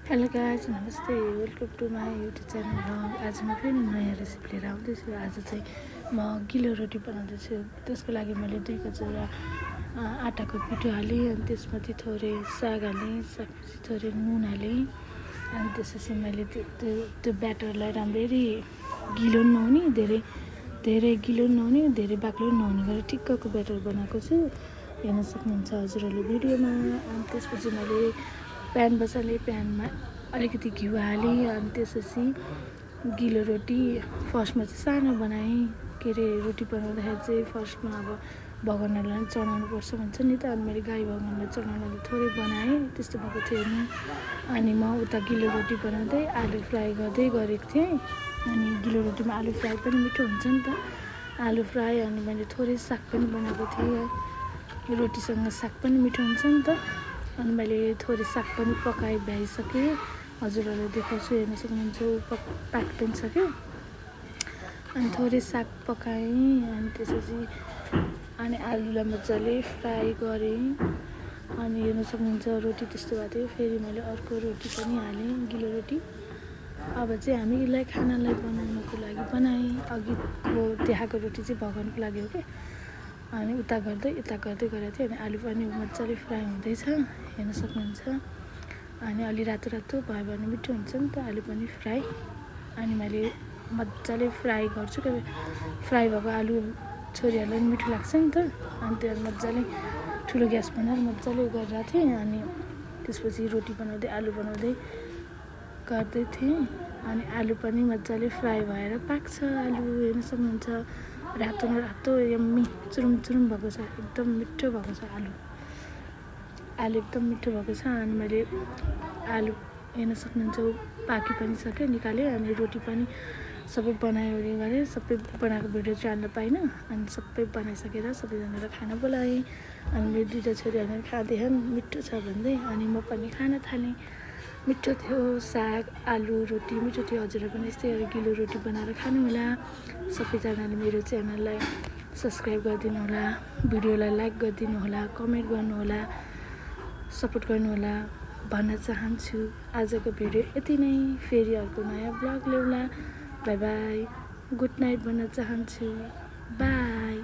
Hello guys, नमस्ते। Welcome to my YouTube channel vlog. आज म फेरि नयाँ रेसिपी लिएर आउँदैछु। आज चाहिँ म गिलो रोटी बनाउँदैछु। त्यसको लागि मैले 2 कचौरा आटाको पिठो हालेँ, अनि त्यसमाथि थोरै साग हालेँ, सागपछि थोरै नुन हालेँ। अनि त्यसपछि मैले त्यो ब्याटरलाई राम्ररी गिलो पनि नहुने, धेरै गिलो पनि नहुने, धेरै बाक्लो पनि नहुने गरेर ठिक्कको ब्याटर बनाएको छु। हेर्न सक्नुहुन्छ हजुरहरूले भिडियोमा। अनि त्यसपछि मैले प्यान बसालेँ, प्यानमा अलिकति घिउ हालेँ। अनि त्यसपछि गिलो रोटी फर्स्टमा चाहिँ सानो बनाएँ। के अरे रोटी बनाउँदाखेरि चाहिँ फर्स्टमा अब भगवानहरूलाई चढाउनुपर्छ भन्छ नि त। अनि मैले गाई भगवानलाई चढाउनलाई थोरै बनाएँ, त्यस्तो भएको थियो नि। अनि म उता गिलो रोटी बनाउँदै आलु फ्राई गर्दै गरेको थिएँ। अनि गिलो रोटीमा आलु फ्राई पनि मिठो हुन्छ नि त, आलु फ्राई। अनि मैले थोरै साग पनि बनाएको थिएँ, रोटीसँग साग पनि मिठो हुन्छ नि त। अनि मैले थोरै साग पनि पकाइ भ्याइसकेँ, हजुरहरूले देखाउँछु, हेर्न सक्नुहुन्छ। पाक पनि सक्यो। अनि थोरै साग पकाएँ। अनि त्यसपछि आलुलाई मजाले फ्राई गरेँ। अनि हेर्न सक्नुहुन्छ रोटी त्यस्तो भएको थियो। फेरि मैले अर्को रोटी पनि हालेँ, गिलो रोटी। अब चाहिँ हामीलाई खानालाई बनाउनको लागि बनाएँ। अघिको देखाएको रोटी चाहिँ भगवानको लागि हो कि। अनि उता गर्दै गरेको थिएँ। अनि आलु पनि मजाले फ्राई हुँदैछ, हेर्न सक्नुहुन्छ। अनि अलि रातो भयो भने मिठो हुन्छ नि त आलु पनि फ्राई। अनि मैले मजाले फ्राई गर्छु, कि फ्राई भएको आलु छोरीहरूलाई पनि मिठो लाग्छ नि त। अनि त्यो मजाले ठुलो ग्यास बनाएर मजाले गरिरहेको थिएँ। अनि त्यसपछि रोटी बनाउँदै आलु बनाउँदै गर्दै थिएँ। अनि आलु पनि मजाले फ्राई भएर पाक्छ। आलु हेर्न सक्नुहुन्छ, रातो न रातो यम्मी चुरुम भएको छ, एकदम मिठो भएको छ आलु एकदम मिठो भएको छ। अनि मैले आलु हेर्न सक्नुहुन्छ पाकी पनि सक्यो, निकालेँ। अनि रोटी पनि सबै बनायो गरेँ, सबै बनाएको भिडियो चाहिँ हाल्न पाइनँ। अनि सबै बनाइसकेर सबैजनालाई खाना बोलाएँ। अनि मेरो 2टा छोरीहरूले खाँदैछन्, मिठो छ भन्दै। अनि म पनि खान थालेँ। मिठो थियो, साग आलु रोटी मिठो थियो। हजुरहरू पनि यस्तै गिलो रोटी बनाएर खानुहोला। सबैजनाले मेरो च्यानललाई सब्सक्राइब गरिदिनु होला, भिडियोलाई लाइक गरिदिनु होला, कमेन्ट गर्नुहोला, सपोर्ट गर्नुहोला भन्न चाहन्छु। आजको भिडियो यति नै। फेरि अर्को नयाँ ब्लग ल्याउँला। बाई बाई, गुड नाइट भन्न चाहन्छु। बाई।